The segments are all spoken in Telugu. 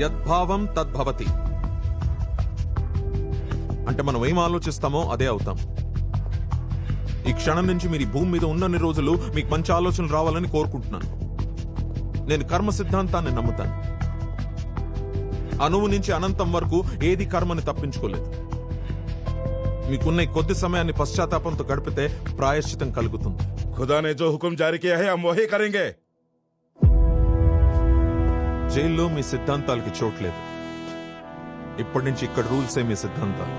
యద్భావం తద్భవతి. అంటే మనం ఏం ఆలోచిస్తామో అదే అవుతాం. ఈ క్షణం నుంచి మీరు ఈ భూమి మీద ఉన్నన్ని రోజులు మీకు మంచి ఆలోచనలు రావాలని కోరుకుంటున్నాను. నేను కర్మ సిద్ధాంతాన్ని నమ్ముతాను. అణువు నుంచి అనంతం వరకు ఏది కర్మని తప్పించుకోలేదు. మీకున్న ఈ కొద్ది సమయాన్ని పశ్చాత్తాపంతో గడిపితే ప్రాయశ్చితం కలుగుతుంది. खुदा ने जो हुक्म जारी किया है हम वही करेंगे. జైల్లో మీ సిద్ధాంతాలకి చోట్లేదు. ఇప్పటి నుంచి ఇక్కడ రూల్సే మీ సిద్ధాంతాలు.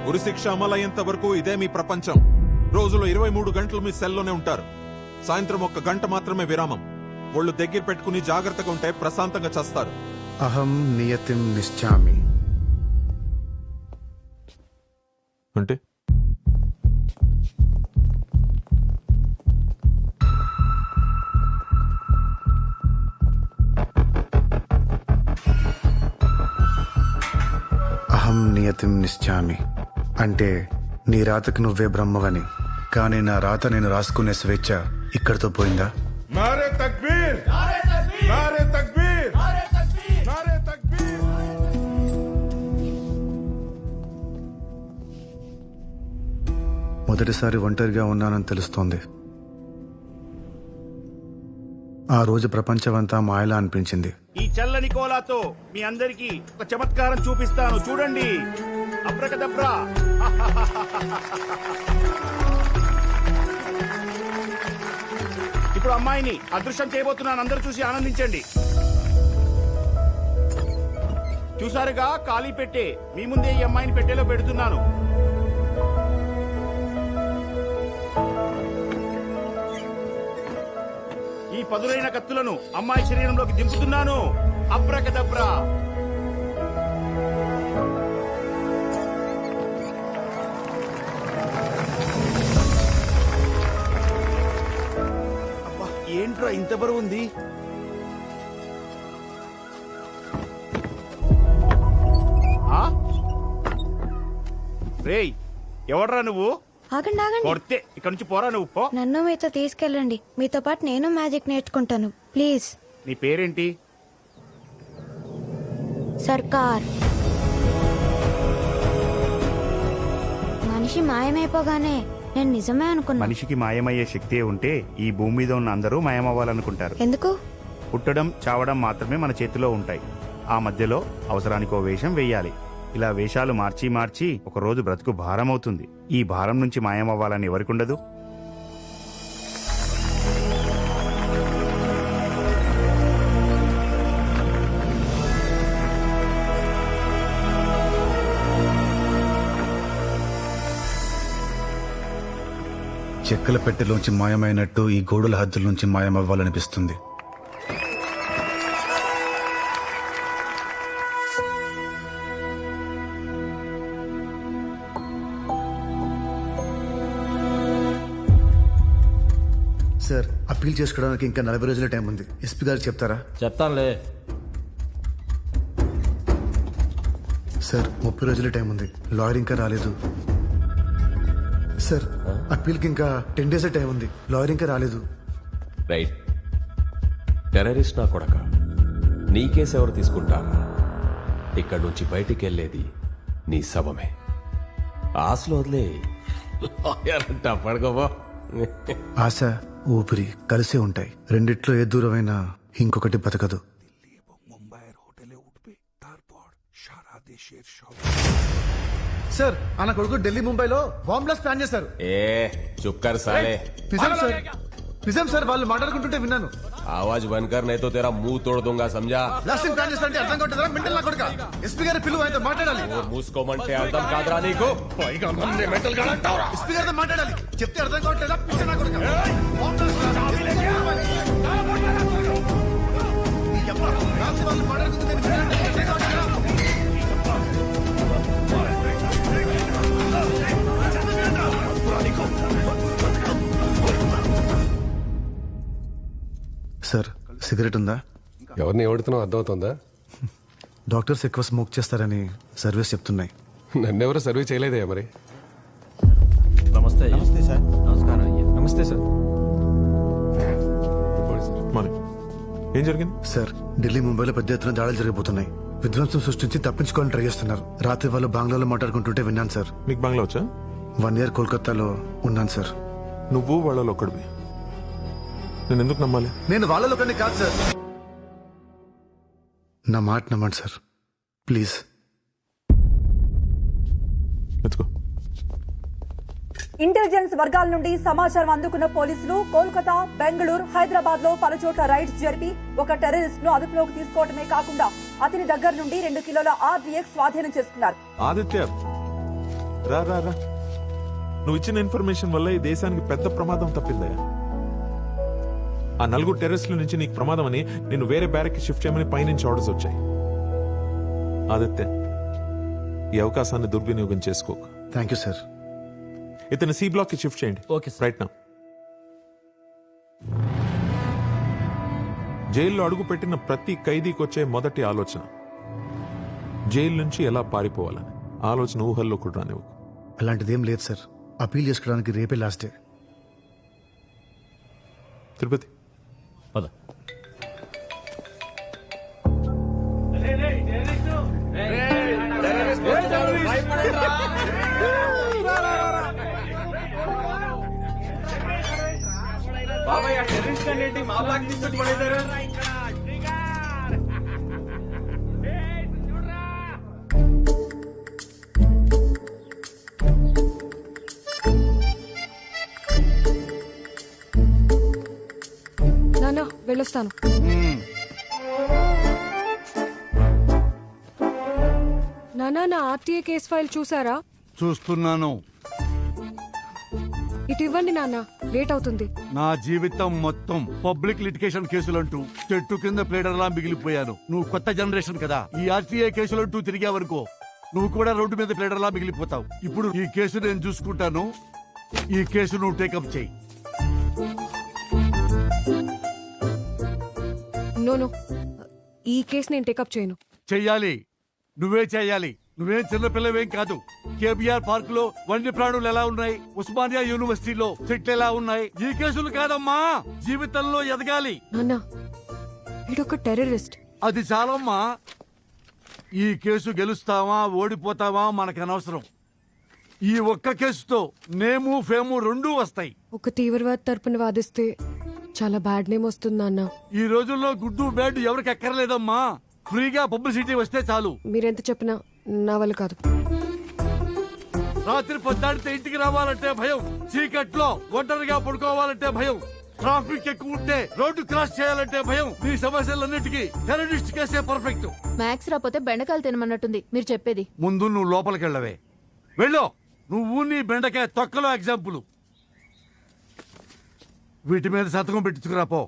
ఉరిశిక్ష అమలయ్యేంత వరకు ఇదే మీ ప్రపంచం. రోజులో 23 గంటలు మీ సెల్లోనే ఉంటారు. సాయంత్రం 1 గంట మాత్రమే విరామం. ఒళ్ళు దగ్గర పెట్టుకుని జాగ్రత్తగా ఉంటే ప్రశాంతంగా చస్తారు. అహం నియతిం నిశ్చామి అంటే అహం నియతిం నిశ్చామి అంటే నీ రాతకు నువ్వే బ్రహ్మవని. కానీ నా రాత నేను రాసుకునే స్వేచ్ఛ ఇక్కడితో పోయిందా? नारे तकबीर, नारे तकबीर, नारे तकबीर. మొదటిసారి ఒంటరిగా ఉన్నానని తెలుస్తోంది. ఆ రోజు ప్రపంచమంతా మాయలా అనిపించింది. ఈ చల్లని కోలాతో మీ అందరికీ ఒక చమత్కారం చూపిస్తాను, చూడండి. అబ్రకదబ్రా. ఇప్పుడు అమ్మాయిని అదృశ్యం చేయబోతున్నాను. అందరూ చూసి ఆనందించండి. చూసారుగా, ఖాళీ పెట్టే మీ ముందే ఈ అమ్మాయిని పెట్టెలో పెడుతున్నాను. ఈ పదులైన కత్తులను అమ్మాయి శరీరంలోకి దింపుతున్నాను. అబ్రకదబ్రా. అబ్బా, ఏంట్రా ఇంత బరువు ఉంది? రేయ్, ఎవడ్రా నువ్వు? ఆగండి ఆగండి, కొడితే ఇక్కడ నుంచి పోరా నువ్వు. పో. నన్ను మీతో తీసుకెళ్ళండి. మీతో పాటు నేను మ్యాజిక్ నేర్చుకుంటాను. ప్లీజ్. నీ పేరేంటి? సర్కార్. మనిషి మాయమైపోగానే నేను నిజమే అనుకున్నా. మనిషికి మాయమయ్యే శక్తి ఉంటే ఈ భూమి మీద ఉన్న అందరూ మాయమవ్వాలనుకుంటారు. ఎందుకు? పుట్టడం చావడం మాత్రమే మన చేతిలో ఉంటాయి. ఆ మధ్యలో అవసరానికో వేషం వెయ్యాలి. ఇలా వేషాలు మార్చి మార్చి ఒక రోజు బ్రతుకు భారం అవుతుంది. ఈ భారం నుంచి మాయమవ్వాలని ఎవరికుండదు? చెక్కల పెట్టెలోంచి మాయమైనట్టు ఈ గోడల హద్దుల నుంచి మాయమవ్వాలనిపిస్తుంది. సార్, అప్పీల్ చేసుకోవడానికి ఇంకా 40 రోజుల టైం ఉంది. ఎస్పీ గారు చెప్తారా? చెప్తానులే. సార్, 30 రోజుల టైం ఉంది. లాయర్ ఇంకా రాలేదు. సార్, అప్పీల్కి ఇంకా 10 డేస్ టైం ఉంది. లాయర్ ఇంకా రాలేదు. రైట్. టెర్రరిస్ట్ నా కొడక, నీ కేసు ఎవరు తీసుకుంటారా? ఇక్కడి నుంచి బయటికి వెళ్ళేది నీ శవమే. ఆశలు వదిలే. పడుకోబో. ఆశ, ఊపిరి కలిసే ఉంటాయి. రెండిట్లో ఏ దూరమైనా ఇంకొకటి బతకదు. సార్, ఆయన కొడుకు ఢిల్లీ ముంబైలో బాంబ్ బ్లాస్ట్ ప్లాన్ చేశారు. ఏ చుక్కర్ సాలే. నిజం సార్, నిజం సార్. వాళ్ళు మాట్లాడుకుంటుంటే విన్నాను. ఆవాజ్ బంద్ కర్, నహీ తో తెరా ముంహ్ తోడ్ దూంగా, సమझा? బ్లాస్టింగ్ ప్లాన్ చేస్తారంటే అర్థం కావట్లేదా? మెంటల్ నా కొడుక. ఎస్పీ గారి పిలువు, ఆయనతో మాట్లాడాలి. మూసుకోమంటే అర్థం కాదురా నీకు? పైగా నన్నే మెంటల్ గా అంటావురా? ఎస్పీ గారితో మాట్లాడాలి. చెప్తే అర్థం కావట్లేదా? పిచ్చ నా కొడుక. Bomb blast plan. ఎస్పీ గారు పిలవాలి. ఈ అబ్బా, రాత్రి వాళ్ళు మాట్లాడుకుంటుంటే విన్నాను. అర్థం కావట్లేదా? సార్, సిగరెట్ ఉందా? ఎవరిని ఎవడుతున్నావు అర్థమవుతుందా? డాక్టర్స్ ఎక్కువ స్మోక్ చేస్తారని సర్వీస్ చెప్తున్నాయి. నన్నెవరు సర్వే చేయలేదే మరి. నమస్తే. నమస్తే సార్. నమస్కారం. నమస్తే సార్. మరి ఏం జరిగింది? సార్, ఢిల్లీ ముంబైలో పెద్ద ఎత్తున దాడులు జరిగిపోతున్నాయి. విధ్వంసం సృష్టించి తప్పించుకోవాలని ట్రై చేస్తున్నారు. రాత్రి వాళ్ళు బంగ్లాలో మాట్లాడుకుంటుంటే విన్నాను సార్. మీకు బంగ్లా వచ్చా? 1 year కోల్కతాలో ఉన్నాను సార్. నువ్వు వాళ్ళలో ఒక్కడివి. నేను ఎందుకు నమ్మాలి? నేను వాళ్ళలో కానీ కాదు సార్. నా మాట నమ్మండి సార్, ప్లీజ్. ఎత్తుకో. ఇంటెలిజెన్స్ వర్గాల నుండి సమాచారం అందుకున్న పోలీసులు కోల్కతా, బెంగళూరు, హైదరాబాద్ లో పలుచోట్ల రైడ్స్ జరిపి ఒక టెర్రరిస్ట్ ను అదుపులోకి తీసుకోవడమే కాకుండా అతని దగ్గర నుండి 2 కిలోల RDX స్వాధీనం చేసుకున్నారు. ఆదిత్య, రా రా రా. నువ్వు ఇచ్చిన ఇన్ఫర్మేషన్ వల్ల ఈ దేశానికి పెద్ద ప్రమాదం తప్పిందయ్యా. ఆ 4 టెర్రరిస్టుల నుంచి నీకు ప్రమాదం అని నేను వేరే బ్యారక్ షిఫ్ట్ చేయమని పైనుంచి ఆర్డర్స్ వచ్చాయి. ఆదిత్య, ఈ అవకాశాన్ని దుర్వినియోగం చేసుకోక. Thank you sir. ఇతను సి బ్లాక్ కి షిఫ్ట్ చేయండి. Okay sir. రైట్ నా. జైల్లో అడుగు పెట్టిన ప్రతి ఖైదీకి వచ్చే మొదటి ఆలోచన జైలు నుంచి ఎలా పారిపోవాలని. ఆలోచన ఊహల్లో కూడా రానివ్వు. అలాంటిదేం లేదు సార్. అపీల్ చేసుకోవడానికి రేపే లాస్ట్ డే. తిరుపతి పద. నాన్న వెళ్ళొస్తాను. నాన్న, నా RTA కేస్ ఫైల్ చూసారా? చూస్తున్నాను. ఇటు ఇవ్వండి నాన్న, లేట్ అవుతుంది. నా జీవితం మొత్తం పబ్లిక్ లిటిగేషన్ కేసులంటూ చెట్టు కింద ప్లేడర్లా మిగిలిపోయాను. నువ్వు కొత్త జనరేషన్ కదా, ఈ RTA కేసులంటూ తిరిగావనుకో నువ్వు కూడా రోడ్డు మీద ప్లేడర్లా మిగిలిపోతావు. ఇప్పుడు ఈ కేసు నేను చూసుకుంటాను. ఈ కేసు నువ్వు టేకప్ చేయి. నో, ఈ కేసు నేను టేకప్ చేయను. చెయ్యాలి, నువ్వే చెయ్యాలి. నువ్వేం చిన్నపిల్లవేం కాదు. KBR పార్క్ లో వన్య ప్రాణులు ఎలా ఉన్నాయి, ఉస్మానియా యూనివర్సిటీలో చెట్లు ఎలా ఉన్నాయి. ఈ కేసులు కాదమ్మా, జీవితంలో ఎదగాలి. నాన్న, వీడొక టెర్రరిస్ట్. అది చాలమ్మా. ఈ కేసు గెలుస్తావా ఓడిపోతావా మనకు అనవసరం. ఈ ఒక్క కేసుతో నేము ఫేము రెండూ వస్తాయి. ఒక తీవ్రవాద తరపున వాదిస్తే చాలా బ్యాడ్ నేమ్ వస్తుంది నాన్న. ఈ రోజుల్లో గుడ్డు బ్యాడ్ ఎవరికి ఎక్కర్లేదమ్మా. ఫ్రీగా పబ్లిసిటీ వస్తే చాలు. మీరెంత చెప్పినా నా వల్ల కాదు. రాత్రి పొద్దాడితే ఇంటికి రావాలంటే భయం, చీకట్లో ఒంటరిగా పడుకోవాలంటే భయం, ట్రాఫిక్ ఎక్కువ ఉంటే రోడ్డు క్రాస్ చేయాలంటే భయం. ఈ సమస్యలన్నిటికీ టెర్రరిస్ట్ కేసే పర్ఫెక్ట్. మ్యాథ్స్ రాకపోతే బెండకాయలు తినమన్నట్టుంది మీరు చెప్పేది. ముందు నువ్వు లోపలికి వెళ్ళవే. వెళ్ళు. నువ్వు నీ బెండకాయ తొక్కలో ఎగ్జాంపుల్. వీటి మీద సంతకం పెట్టించుకురా పో.